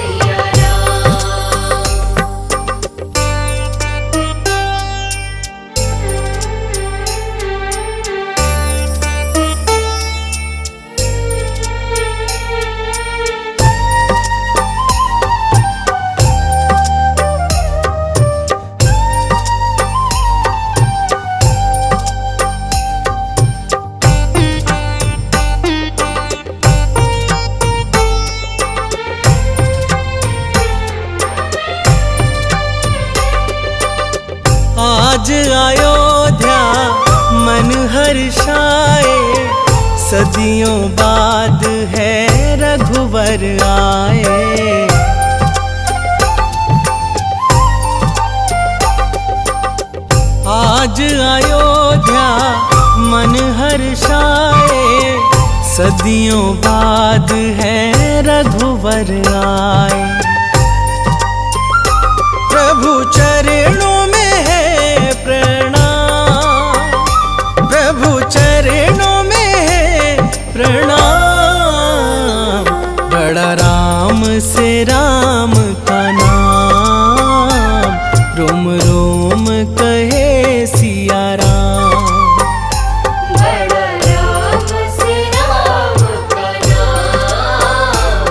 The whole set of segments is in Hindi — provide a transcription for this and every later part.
सिया राम। आज अयोध्या मन हर्षाए, सदियों बाद है रघुवर आए। आज अयोध्या मन हर्षाए, सदियों बाद है रघुवर आए। प्रभु चरणों में है प्रणाम, प्रभु चरणों में है प्रणाम। बड़ा राम से राम का नाम, रोम रोम कहे सिया राम। बड़ा राम से राम का नाम,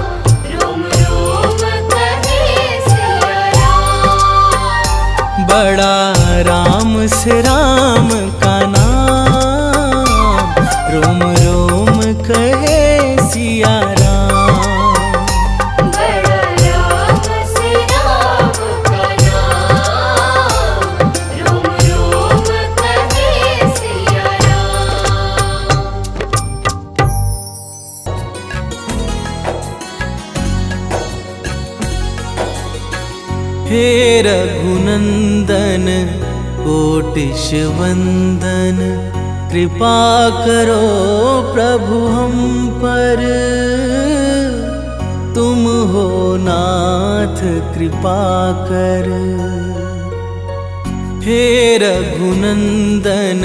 रोम रोम कहे सिया राम। बड़ा राम से राम का नाम, रोम रोम कहे सिया राम। बड़ा राम से राम का नाम, रोम रोम कहे रघुनंदन कोटिश वंदन, कृपा करो प्रभु हम पर, तुम हो नाथ कृपा कर। हे रघुनंदन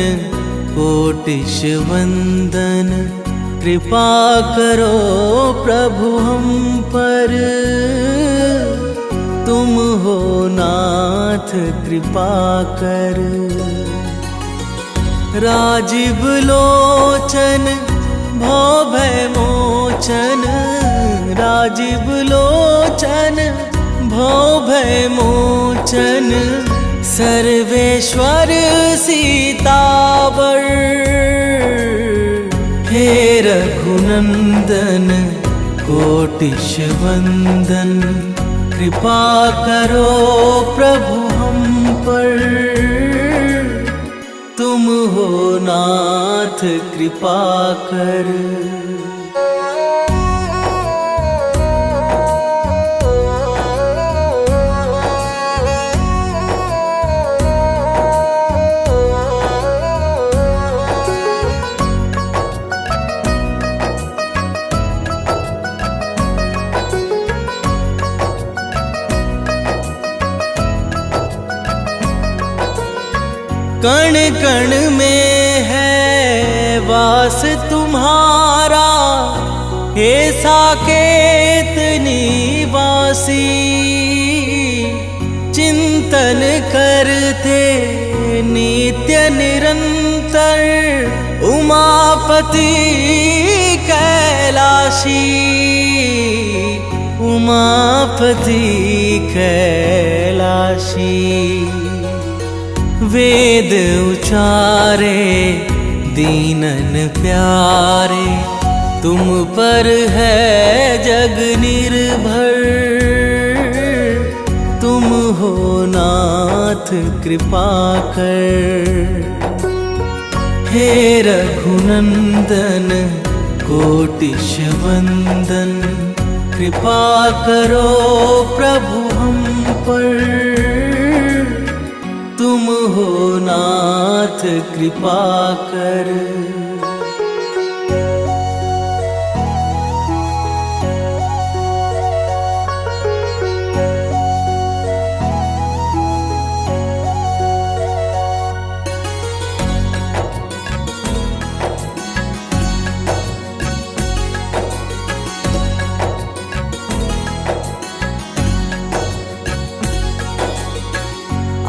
कोटिश वंदन, कृपा करो प्रभु हम पर, तुम हो नाथ कृपा कर। राजीव लोचन भव भय मोचन, राजीव लोचन भव भय मोचन, सर्वेश्वर सीतावर। हे रघुनंदन कोटिश वंदन, कृपा करो प्रभु हम पर, तुम हो नाथ कृपा कर। कण कण में है वास तुम्हारा, हे साकेत निवासी। चिंतन करते नित्य निरंतर, उमापति कैलाशी, उमापति कैलाशी। वेद उचारे दीनन प्यारे, तुम पर है जग निर्भर, तुम हो नाथ कृपा कर। हे रघुनंदन कोटिश वंदन, कृपा करो प्रभु हम पर, तुम हो नाथ कृपा कर।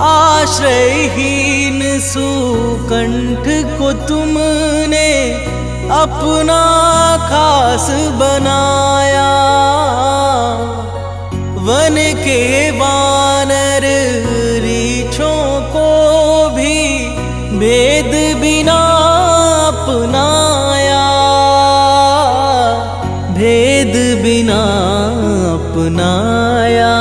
आश्रयहीन सुकंठ को तुमने अपना खास बनाया, वन के वानर रीछों को भी भेद बिना अपनाया, भेद बिना अपनाया।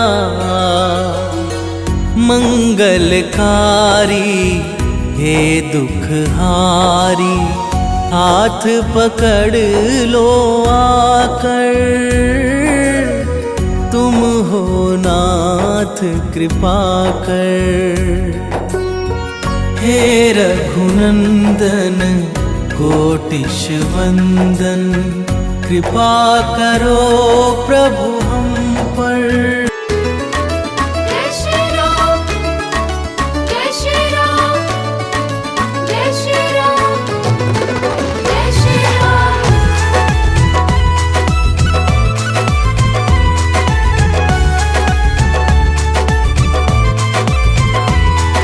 मंगलकारी हे दुखहारी, हाथ पकड़ लो आकर, तुम हो नाथ कृपा कर। हे रघुनंदन कोटिश वंदन, कृपा करो प्रभु हम पर,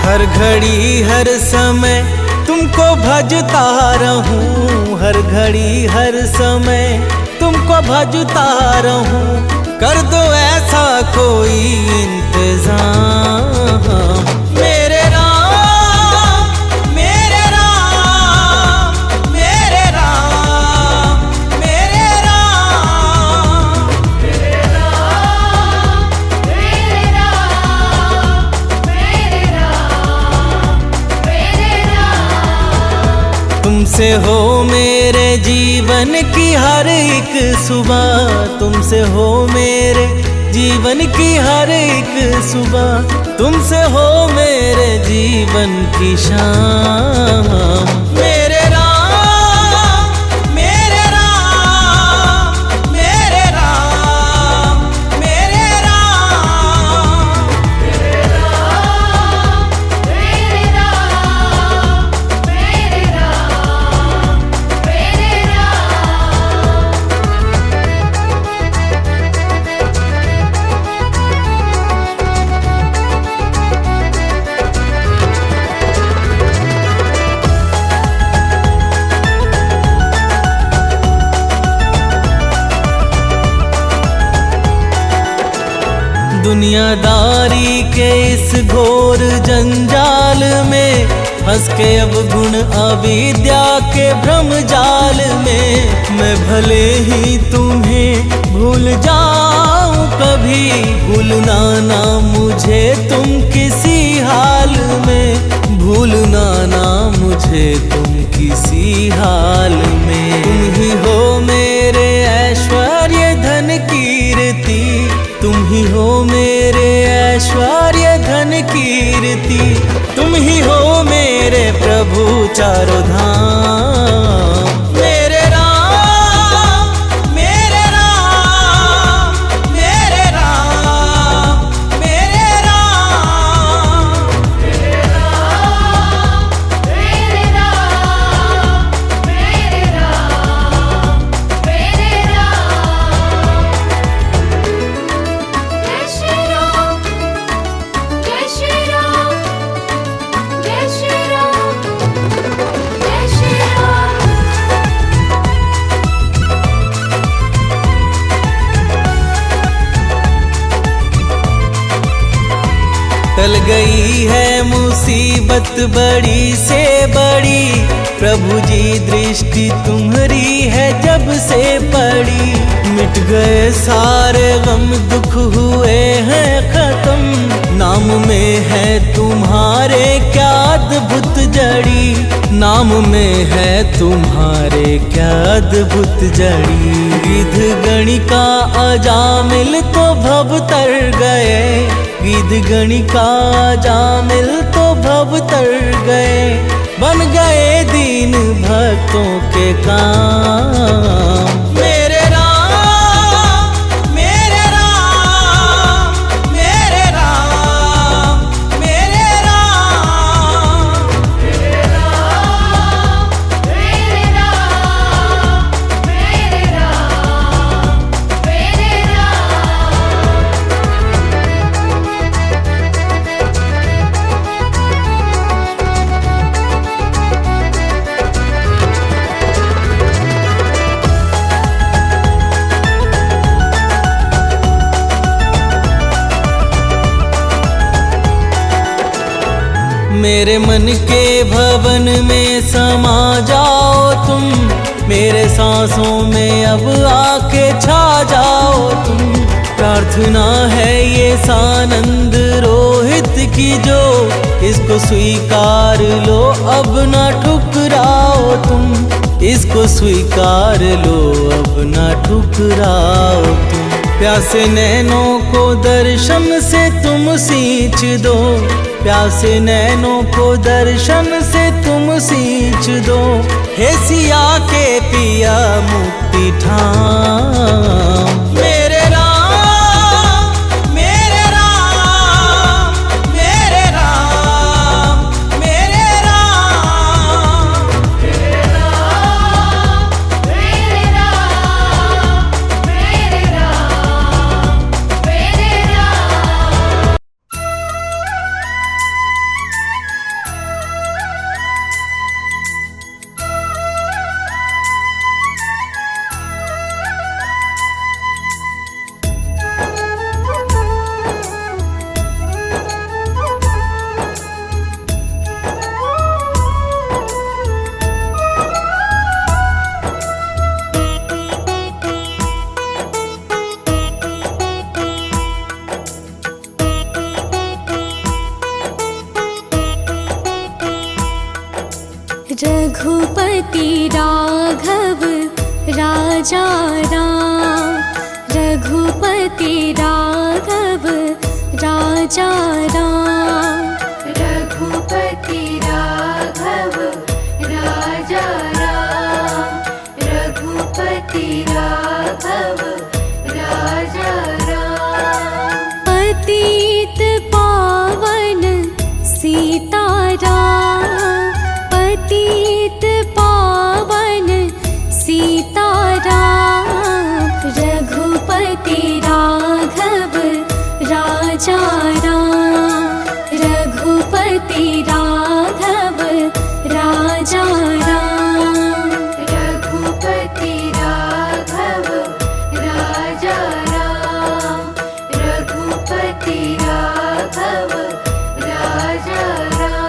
हर घड़ी हर समय तुमको भजता रहूं, हर घड़ी हर समय तुमको भजता रहूं। कर दो ऐसा कोई इंतजाम, मेरे राम मेरे राम मेरे राम मेरे राम मेरे राम मेरे राम मेरे राम मेरे राम। तुमसे हो मेरे जीवन की हर एक सुबह, तुमसे हो मेरे जीवन की हर एक सुबह, तुमसे हो मेरे जीवन की शाम। मेरे राम, मेरे राम, मेरे राम, मेरे राम। मेरे राम, मेरे राम, मेरे राम, मेरे राम। दुनियादारी के इस घोर जंजाल में फंस के अब गुण अविद्या के भ्रम जाल में, मैं भले ही तुम्हें भूल जाऊं कभी, भूलना ना मुझे तुम किसी हाल में, भूलना ना मुझे तुम किसी हाल में। तुम ही हो मेरे ऐश्वर्य धन कीर्ति, तुम ही हो मेरे ऐश्वर्य धन कीर्ति, तुम ही हो मेरे प्रभु चारों धाम। मेरे राम, मेरे राम, मेरे राम, मेरे राम। मेरे राम, मेरे राम, मेरे राम, मेरे राम। जय श्री राम, जय श्री राम, जय श्री राम, जय श्री राम। टल गई है मुसीबत बड़ी से बड़ी, प्रभु जी दृष्टि तुम्हारी है जब से पड़ी। मिट गए सारे गम, दुख हुए हैं खत्म, नाम में है तुम्हारे क्या अद्भुत जड़ी, नाम में है तुम्हारे क्या अद्भुत जड़ी। गिद्ध गणिका अजामिल तो भव तर गए, गिद्ध गणिका अजामिल तो भव तर गए, बन गए दीन भक्तों के काम। मेरे राम, मेरे राम, मेरे राम, मेरे राम। मेरे राम, मेरे राम, मेरे राम, मेरे राम। मेरे मन के भवन में समा जाओ तुम, मेरे सांसों में अब आके छा जाओ तुम। प्रार्थना है ये सानंद रोहित की जो, इसको स्वीकार लो अब ना ठुकराओ तुम, इसको स्वीकार लो अब ना ठुकराओ तुम। प्यासे नैनों को दर्शन से तुम सींच दो, प्यासे नैनों को दर्शन से तुम सींच दो। हे सिया के पिया मुक्ति ठाम। मेरे राम, मेरे राम, मेरे राम, मेरे राम। मेरे राम, मेरे राम, मेरे राम, मेरे राम। रघुपति राघव राजा राम, रघुपति राघव राजा राम। रघुपति राघव राजा राम, रघुपति राघव राजा राम। पतित पावन सीताराम, पतित पावन सीताराम। रघुपति राघव राजा राम, रघुपति राघव राजा राम। रघुपति राघव राजा राम, रघुपति राघव राजा राम।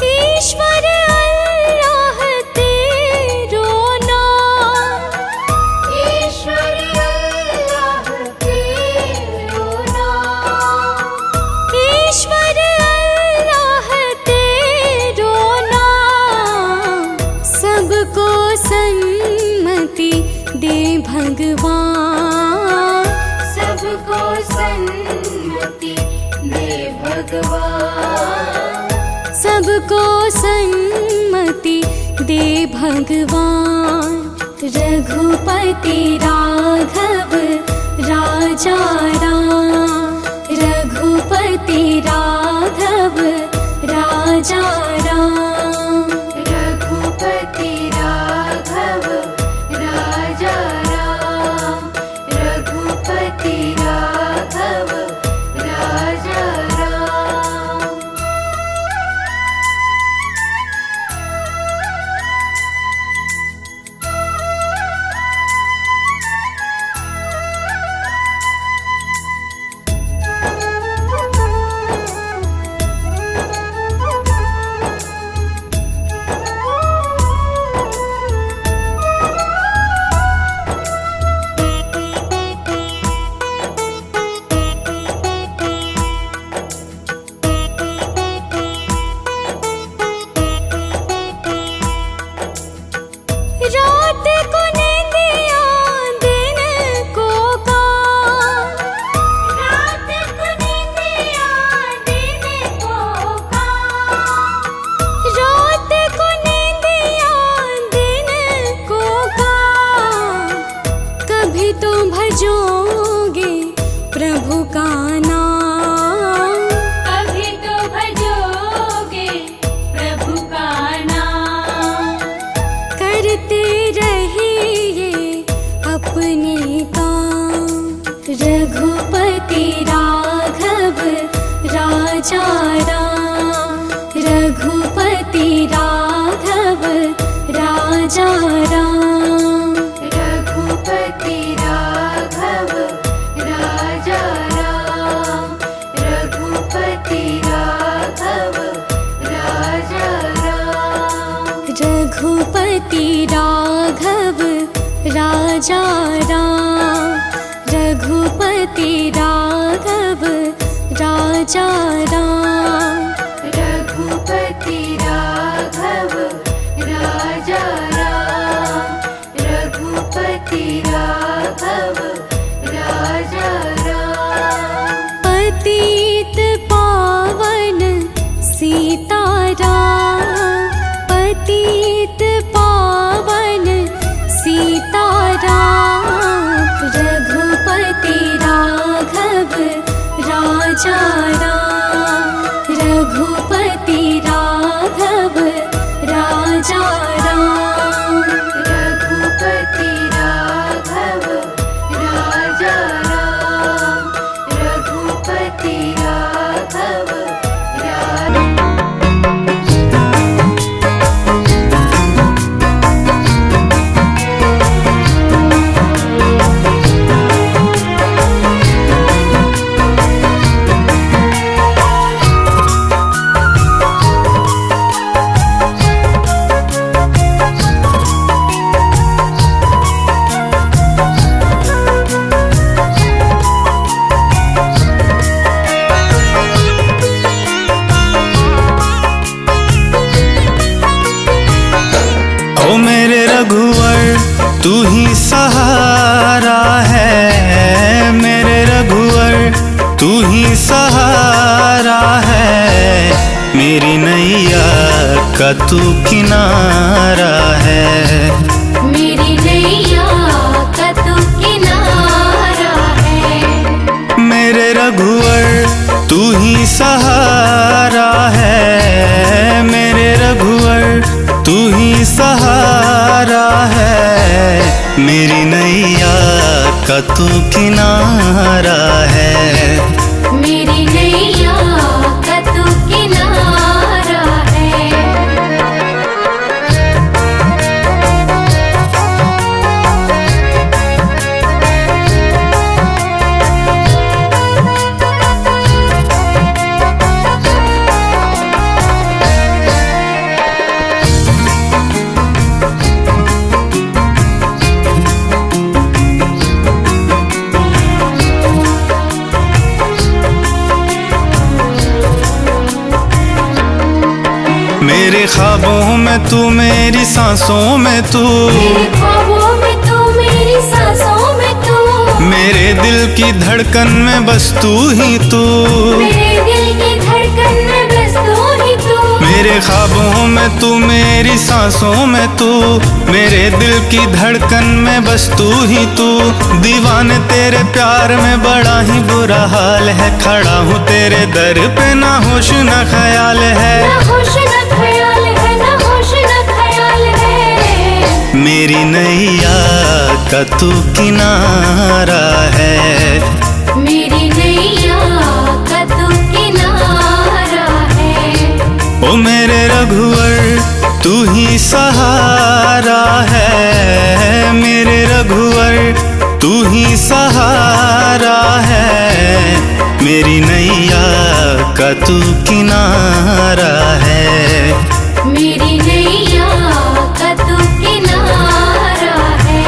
ईश्वर अल्लाह तेरो नाम, ईश्वर अल्लाह तेरो नाम, ईश्वर अल्लाह तेरो नाम। सबको सन्मति दे भगवान, सबको सन्मति दे भगवान, सबको सन्मति दे भगवान। रघुपति राघव राजा राम, रघुपति राघव राजा राम। रघुपति राघव राजा राम, रघुपति राघव राजा राम। रात को नींदिया दिन को काम, रात को नींदिया दिन को काम, रात को नींदिया दिन को काम। कभी तो भजोगे प्रभु का नाम, कभी तो भजोगे प्रभु का नाम। करते रहिए अपने काम। रघुपति राघव राजा राम, रघुपति राघव राजा राम। रघुपति राघव राजा राम, रघुपति राघव राजा राम। रघुपति राघव राजा राम, रघुपति राघव राजा राम। रघुपति राघव राजा राम, रघुपति राघव राजा राम। पतित पावन सीताराम, पतित पावन सीताराम। रघुपति राघव राजा राम, तू किनारा है। मेरी नैया का तू किनारा है। मेरे रघुवर तू ही सहारा है। मेरे रघुवर तू ही सहारा है। मेरी नैया का तू किनारा है। मेरी नैया का तू किनारा है। मेरे ख्वाबों में तू, मेरी सांसों में तू, मेरे ख्वाबों में तू, मेरी सांसों में तू, मेरे दिल की धड़कन में बस तू ही तू। मेरे दिल की धड़कन में बस तू ही तू। मेरे ख्वाबों में तू, मेरी सांसों में तू, मेरे दिल की धड़कन में बस तू ही तू। दीवाने तेरे प्यार में बड़ा ही बुरा हाल है। खड़ा हूँ तेरे दर पे, ना होश ना ख्याल है। ना होश ना ख्याल है, ना होश ना ख्याल है। मेरी नैया का तू किनारा है। मेरी नैया का तू किनारा है। ओ मेरे रघुवर तू ही सहारा है। मेरे रघुवर तू ही सहारा है। मेरी नैया का तू किनारा है। मेरी नैया का तू किनारा है।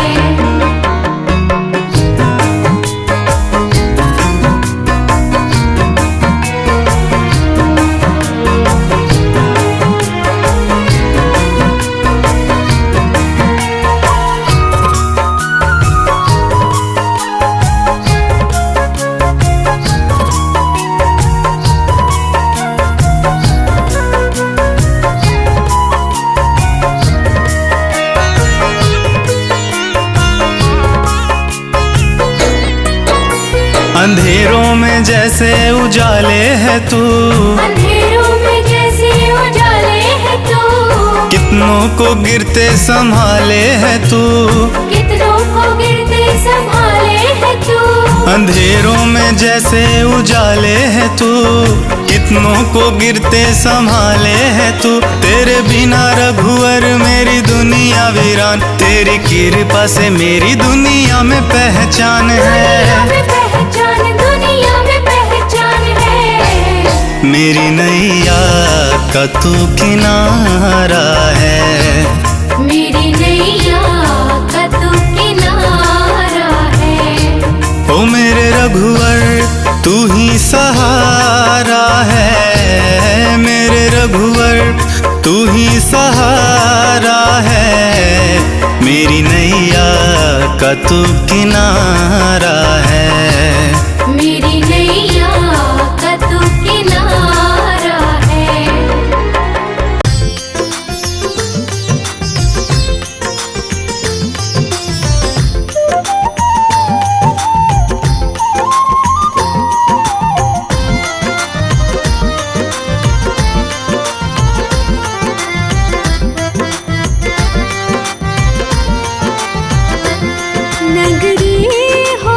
अंधेरों में जैसे उजाले है तू, अंधेरों में जैसे उजाले है तू। कितनों को गिरते संभाले है तू। कितनों को गिरते संभाले है तू। अंधेरों में जैसे उजाले है तू, कितनों को गिरते संभाले है तू। तेरे बिना रघुवर मेरी दुनिया वीरान, तेरी कृपा से मेरी दुनिया में पहचान दुनिया है। में पहचान, दुनिया में पहचान है। मेरी नैया का तू किनारा है। मेरी नैया का तू किनारा है। ओ मेरे रघुवर तू ही सहारा है। मेरे रघुवर तू ही सहारा है। मेरी नैया का तू किनारा है। मेरी नैया का तू किनारा है। नगरी हो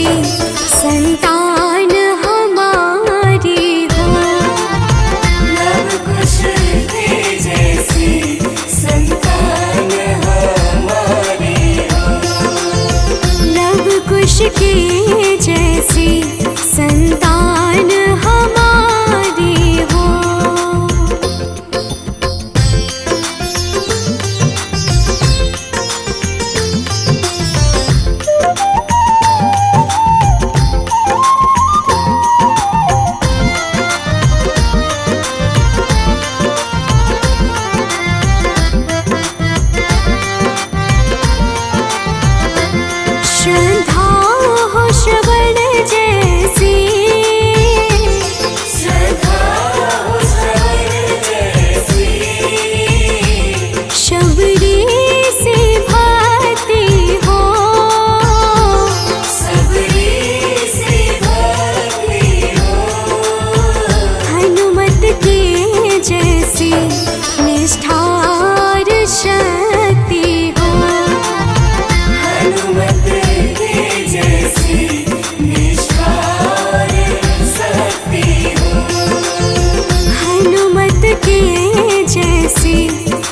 जैसी संतान हमारी हो। लव कुश की जैसी संतान हमारी हो। लव कुश की जैसी संतान हमारी हो। श्रद्धा हो श्रवण जैसी, श्रद्धा हो श्रवण जैसी। शबरी से भक्ति हो। सबरी से भक्ति हो। हनुमत के जैसी निष्ठार शक्ति हो। हनुमत के जैसी निष्ठार शक्ति हो। हनुमत के जैसी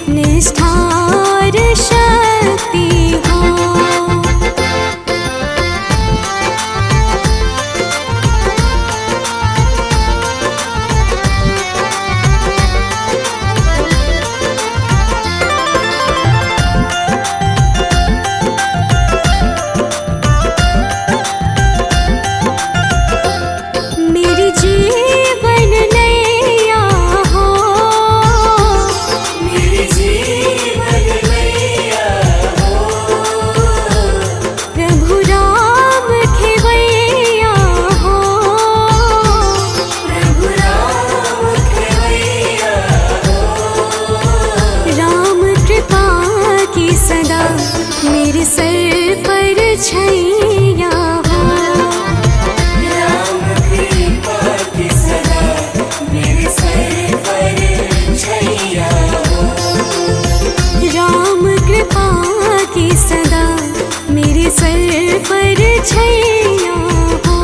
निष्ठार शक्ति हो। मेरी जीवन नैया हो। मेरी जीवन नैया हो। प्रभु राम खेवैया हो। प्रभु राम खेवैया हो। राम कृपा की सदा मेरे सर पर छैया हो। राम कृपा की सदा मेरे सर पर छैया हो। राम कृपा की सदा मेरे सर पर छैया हो।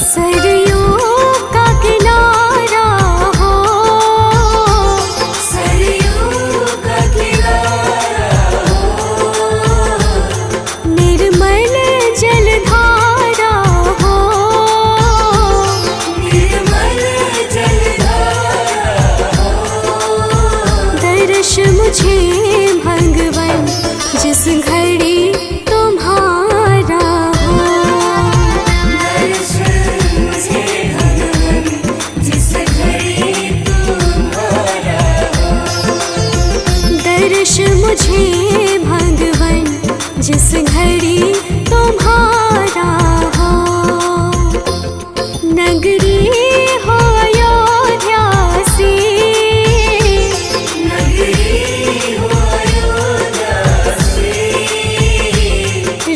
सरयों का किनारा हो। सरयू का किनारा हो। निर्मल जलधारा हो। निर्मल जलधारा हो। दर्श मुझे भगवन जिस घड़ी तुम्हारा हो। दर्शन मुझे भगवन जिस घड़ी तुम्हारा हो। दर्श मुझे भगवन जिस घड़ी तुम्हारा हो। नगरी हो अयोध्या सी, नगरी हो अयोध्या से।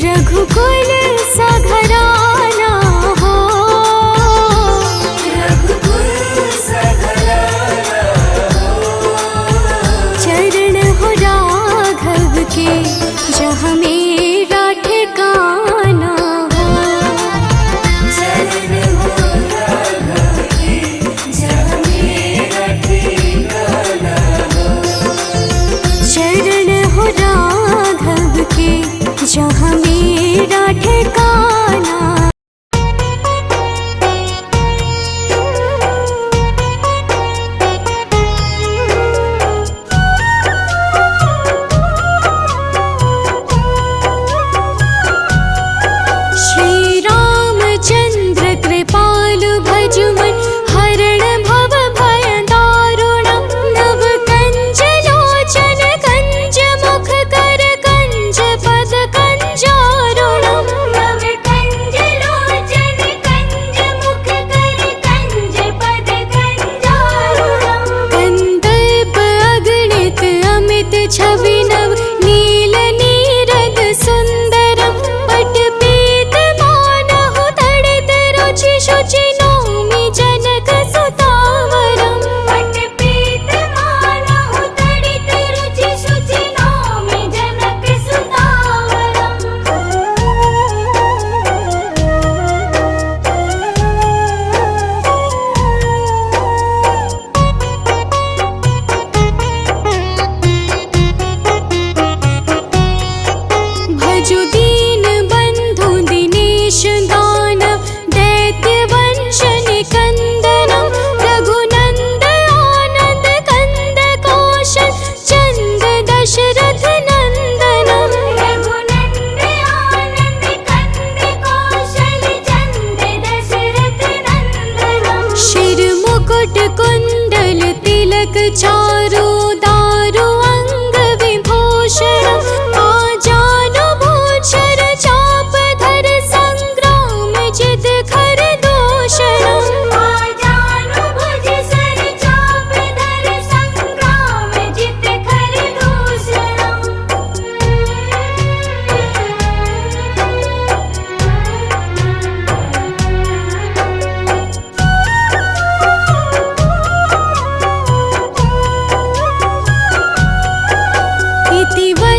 रघुकुल सा घराना हो। रघुकुल सा घराना हो। चरण हो राघव के जहाँ मेरा ठिकाना हो। चरण हो राघव के जहाँ मेरा ठिकाना हो। चरण हो राघव के जहाँ मेरा ठिकाना। श्री रामचंद्र कृपालु भजुमन हरण भव भय दारुणम। नव कंज लोचन कंज मुख कर कंज पद कंजा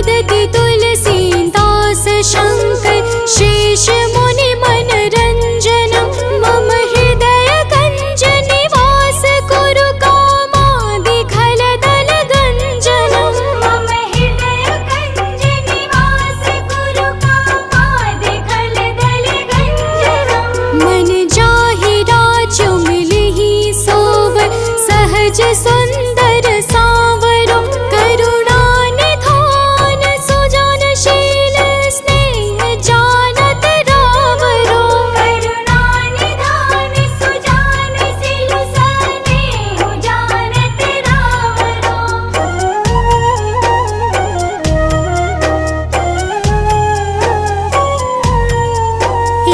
विदति तुलसीदास शङ्कर शेष मुनि मनरञ्जनं मम हृदय कञ्ज निवास कुरु कामादि खलदल गञ्जनं मम हृदय कञ्ज निवास कुरु कामादि खलदल गञ्जनं मन जाहि राजु मिलिहि सोवर सहज सुंदर सावरो करुणा निधान सुजनशील स्नेह जानत रावरो करुणा निधान सुजानशील स्नेह जानत रावरो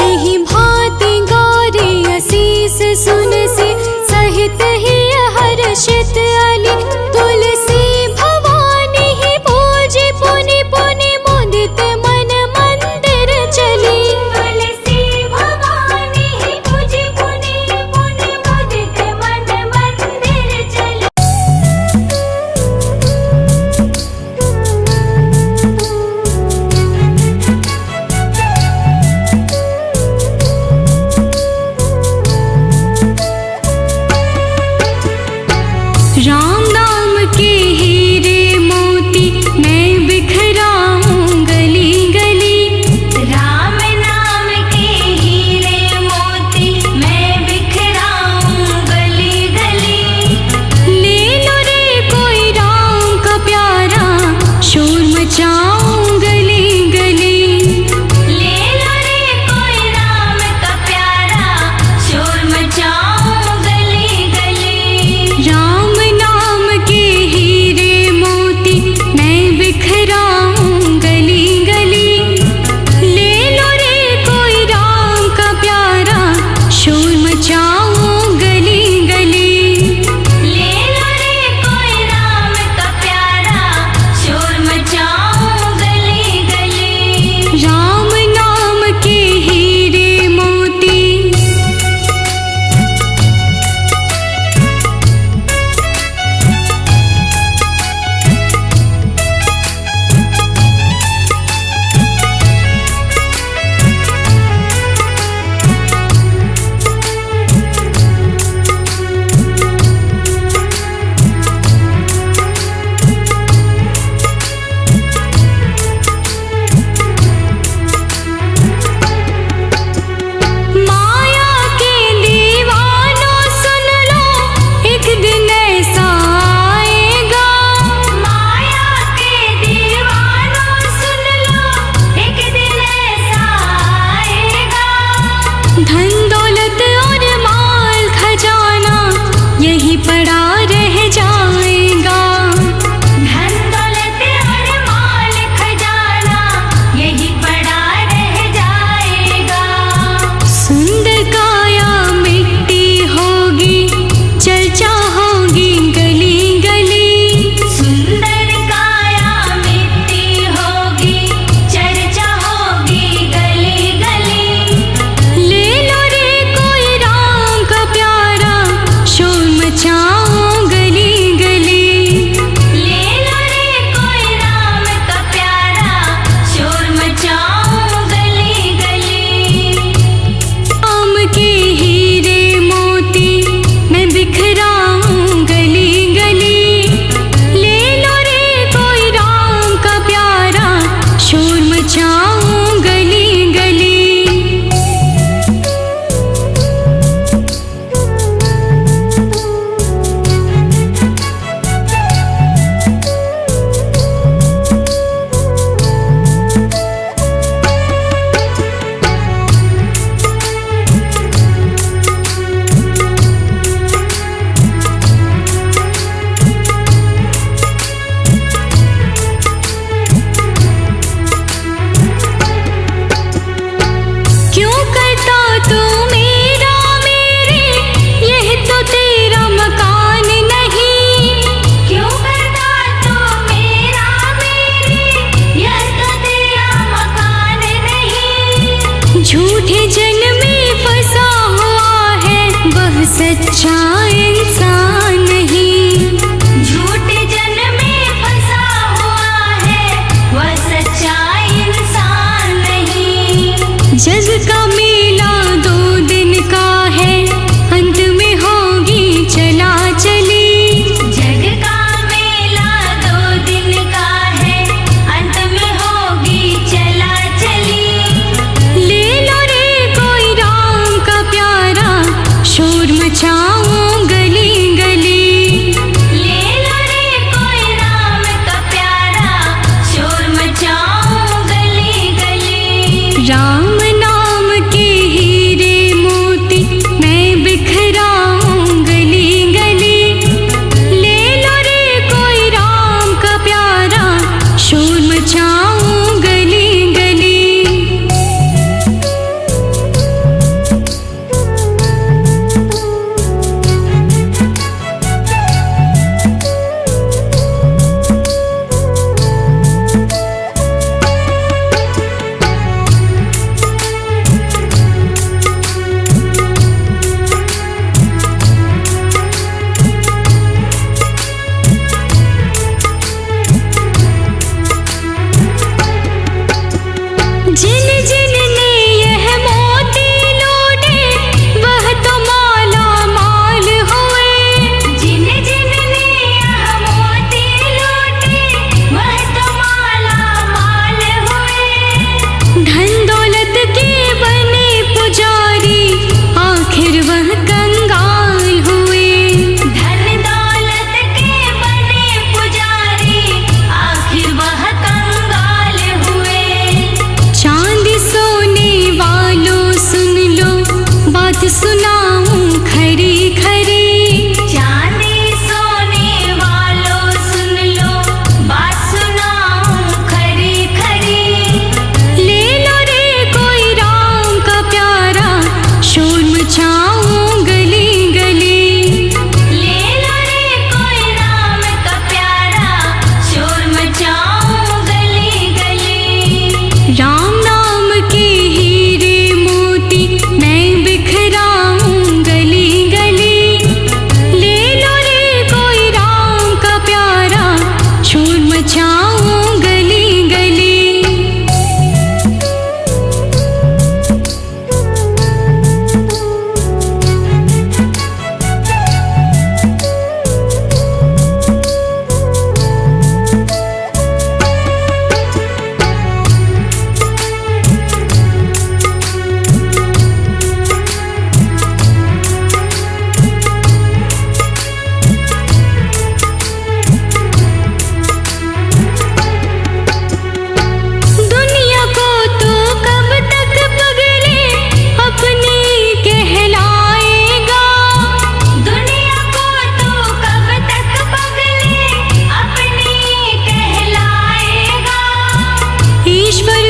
एहि भांति गौरी असीस सुनसी सहित ही हर्षित अली तुलसी भवानी ही पूजी पुनि पुनि मुदित मन मंदिर चली तुलसी भवानी पूजी पुनि पुनि मुदित मन मंदिर चली राम नाम के हीरे मोती मैं बिखराऊं गली गली राम नाम के हीरे मोती मैं बिखराऊं गली गली ले लो रे कोई राम का प्यारा शोर मचाऊं गली गली ले लो रे कोई राम का प्यारा शोर मचाऊं गली गली राम नाम के हीरे मोती मैं बिखराऊं गली गली ले लो रे कोई राम का प्यारा शोर मचाऊं गली गली ले लो रे कोई राम का प्यारा शोर मचाऊं गली गली राम नाम के हीरे मोती माया के दीवानों सुन लो एक दिन ऐसा आएगा माया के दीवानों सुन लो एक दिन ऐसा आएगा धन दौलत और माल खजाना यही पड़ा रह जाएगा धन दौलत और माल खजाना यही पड़ा रह जाएगा सुंदर काया मिट्टी होगी चर्चा होगी गली गली सुंदर काया मिट्टी होगी चर्चा होगी गली गली ले लो रे कोई राम का प्यारा शोर मचाऊं गली गली ले लो रे कोई राम का प्यारा शोर मचाऊं गली गली राम के हीरे मोती मैं बिखराऊं गली गली ले लो रे कोई राम का प्यारा शोर मचाऊं गली गली सच्चा इंसान नहीं, झूठे जन में फंसा हुआ है वह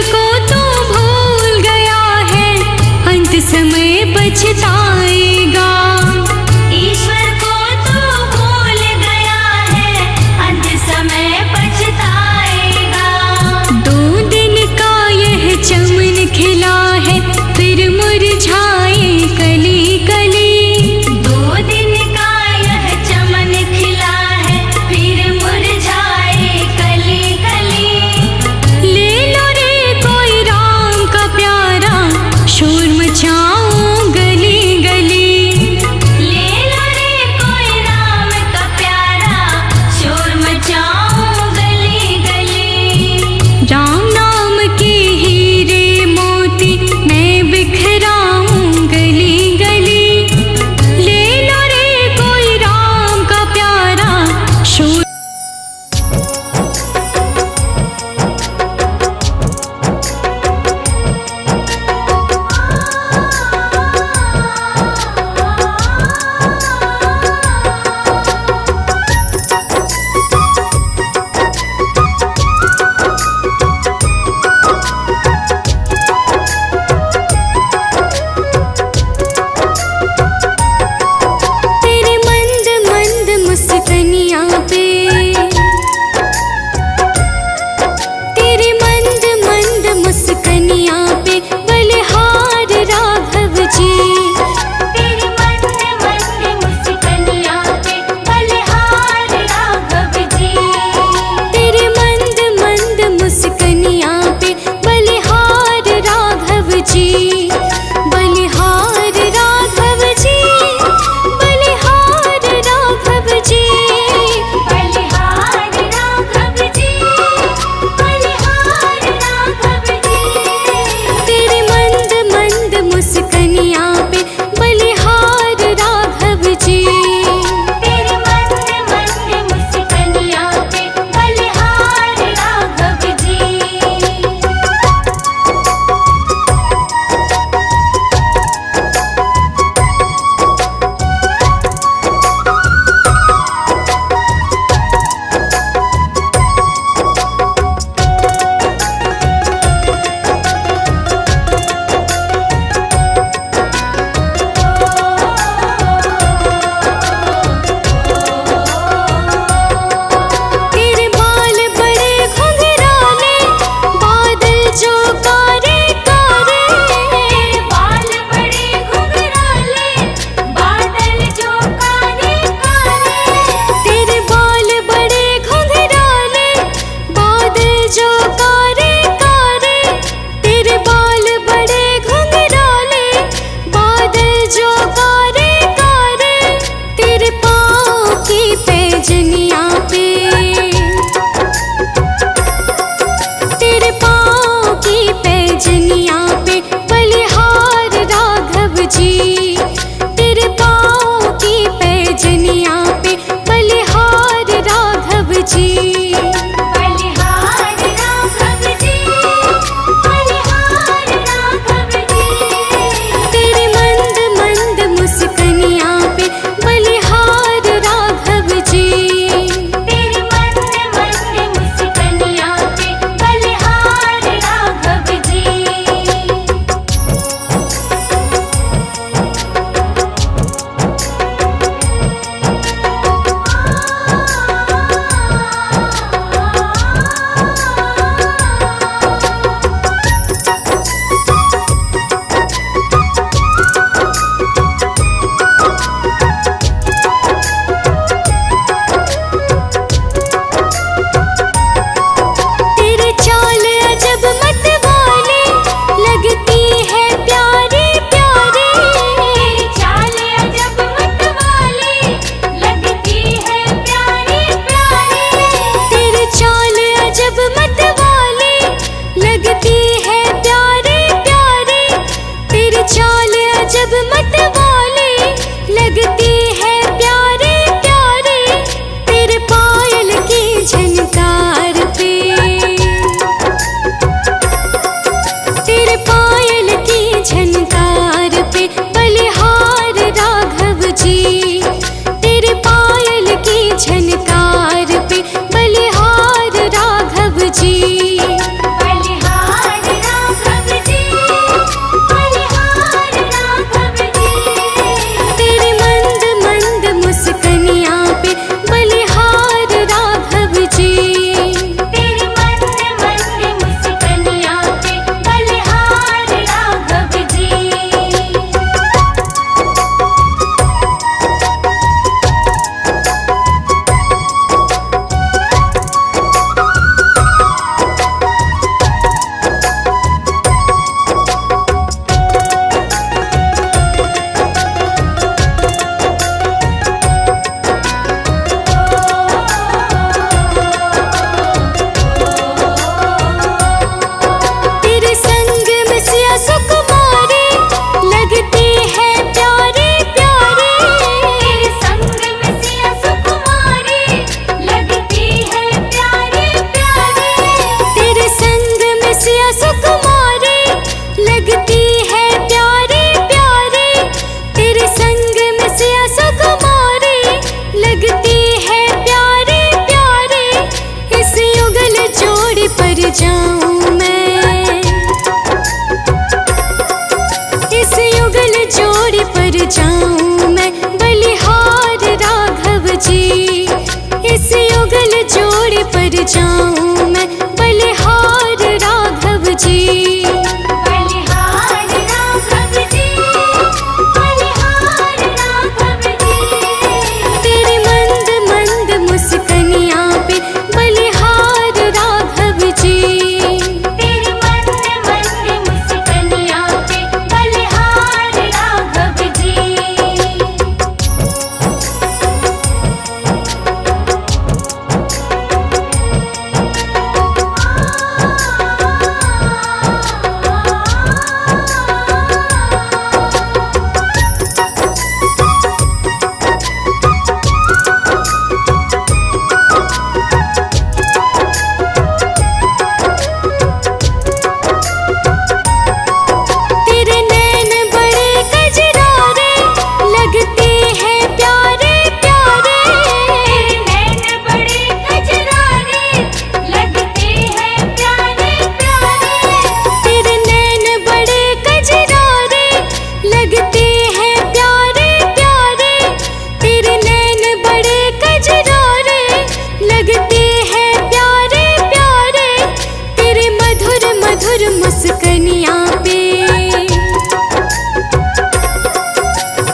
को तो भूल गया है, अंत समय पछताएगा। ईश्वर को तो भूल गया है, अंत समय पछताएगा। 2 दिन का यह चमन खिला है, फिर मुरझाए कली कली। 2 दिन का यह चमन खिला है, फिर मुरझाए कली कली। ले लो रे कोई राम का प्यारा, शोर मचाऊं गली गली। ले लो रे कोई राम का प्यारा, शोर मचाऊं गली गली। राम नाम के हीरे मोती मैं बिखराऊं गली गली। ले लो रे कोई राम का प्यारा, शोर तेरे मंद मंद मुस्कनिया पे, तेरे मंद मंद मुस्कनिया पे बलिहार राघव जी। तेरे मंद मंद मुस्कनिया पे बलिहार राघव जी। तेरे मंद मंद मुस्कनिया पे बलिहार राघव जी। बलिहार राघव जी, बलिहार राघव जी। बलिहार राघव जी, बलिहार राघव जी। तेरे मंद मंद मुस्कनिया पे बलिहार राघव जी। तेरे मंद मंद मुस्कनिया पे बलिहार राघव जी। तेरे बाल बड़े घुंघराले, बादल जो कारे कारे। तेरे बाल बड़े घुंघराले, बादल जो काले काले। तेरे बाल बड़े घुंघराले, बादल जो कारे कारे। तेरे बाल बड़े घुंघराले, बादल जो कारे कारे। तेरे पाँव की पैजनिया पे, तेरे पाँव की पैजनिया पे बलिहार राघव जी। तेरे पाँव की पैजनिया पे बलिहार राघव जी। बलिहार राघव जी, बलिहार राघव जी। तेरे मंद मंद मुस्कनिया पे बलिहार राघव जी। तेरे मंद मंद मुस्कनिया पे बलिहार राघव जी। सजाऊं मैं बलिहार राघव जी। बलिहार राघव जी, बलिहार राघव जी। तेरी मंद मंद मुस्कनिया पे बलिहार राघव जी। तेरी मंद मंद मुस्कनिया पे बलिहार राघव जी। तेरे नैन बड़े कजरारे लगते हैं प्यारे प्यारे। तेरे नैन बड़े कजरारे लगते हैं प्यारे प्यारे। तेरे नैन बड़े कजरारे लगते हैं प्यारे प्यारे। तेरे नैन बड़े कजरारे लगते हैं प्यारे प्यारे। तेरे मधुर मधुर मुस्कनिया पे,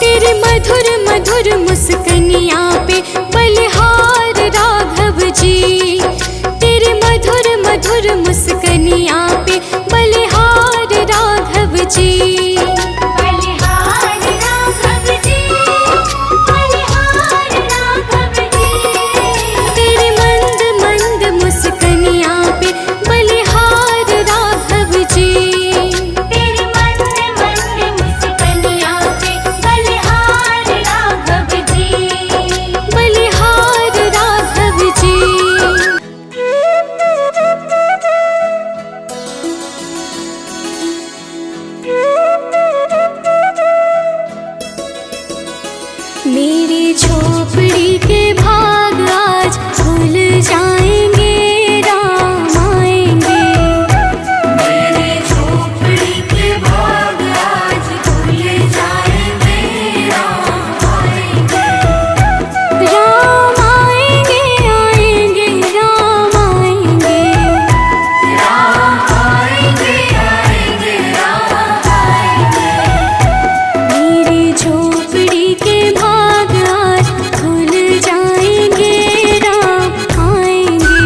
तेरे मधुर मधुर मुस्कनिया पे बलिहार राघव जी। तेरे मधुर मधुर मुस्कनिया पे बलिहार राघव जी। बलिहार राघव जी, बलिहार राघव जी। तेरी मंद मंद मुस्कनिया पे बलिहार राघव जी। तेरी मंद मंद मुस्कनिया पे बलिहार राघव जी। बलिहार राघव जी। मेरी झोपड़ी के भाग आज खुल जाएंगे, राम आएंगे। मेरे झोपड़ी के भाग आज खुल जाएंगे, राम आएंगे। राम आएंगे आएंगे राम आएंगे। राम आएंगे आएंगे राम आएंगे। मेरी झोपड़ी के भाग आज खुल जाएंगे, राम आएंगे।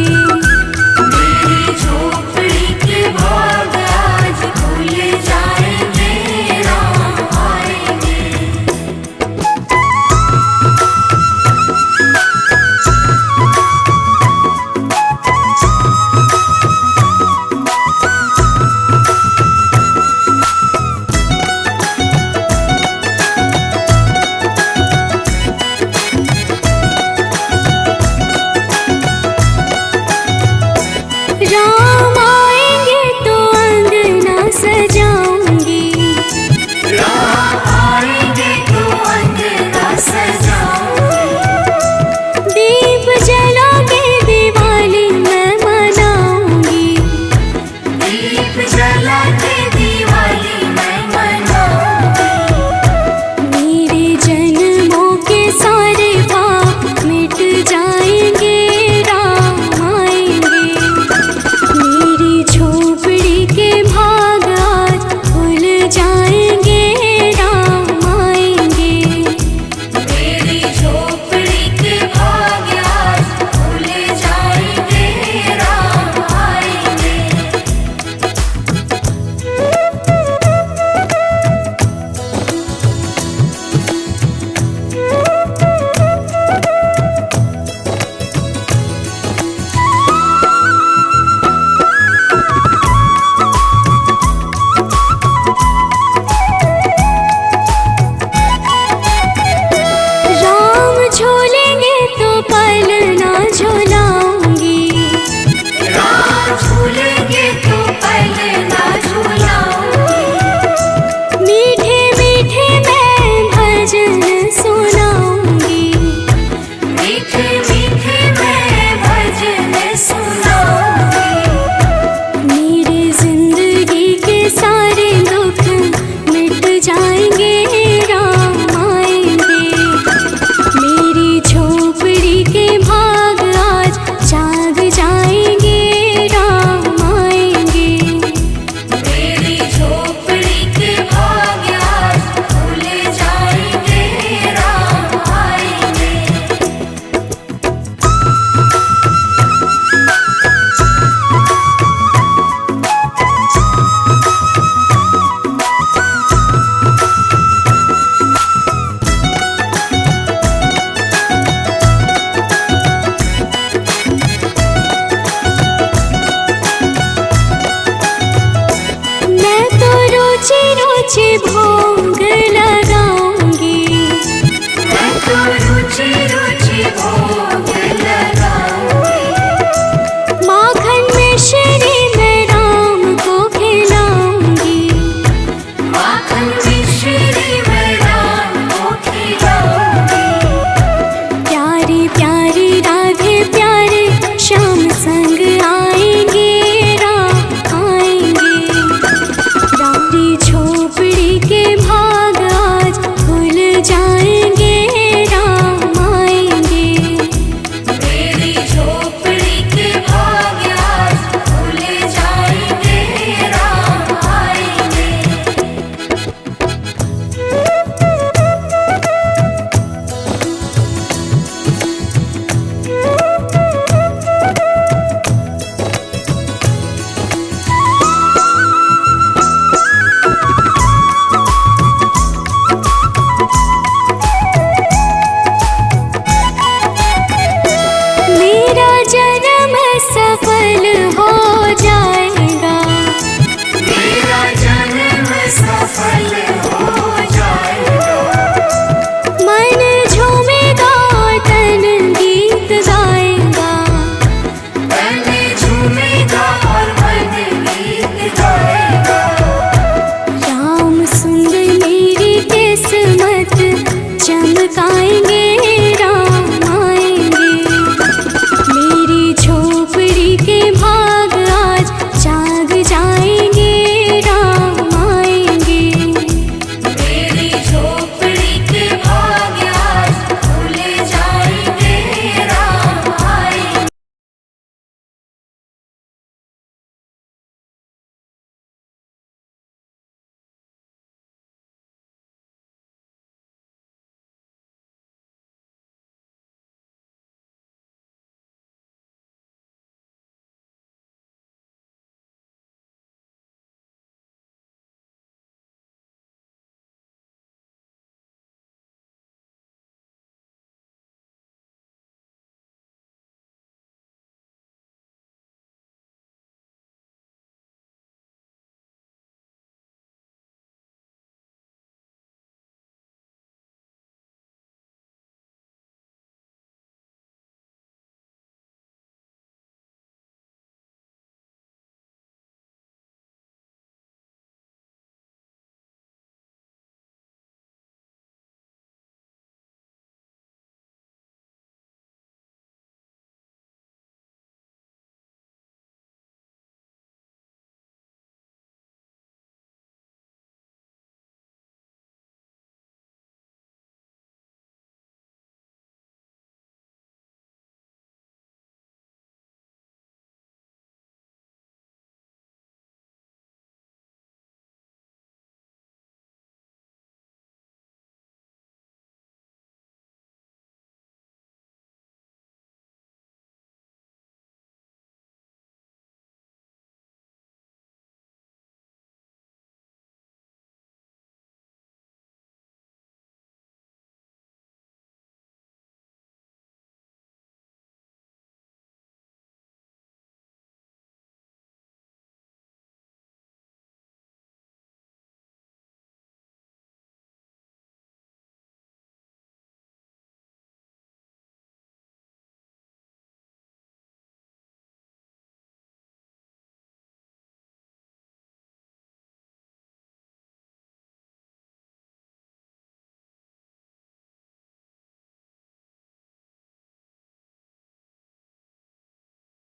मेरी झोपड़ी के भाग आज खुल जाएंगे, राम आएंगे। राम आएंगे तो अंगना सजाऊंगी। राम आएंगे तो अंगना सजाऊंगी। दीप जला के दिवाली मैं मनाऊंगी। दीप जला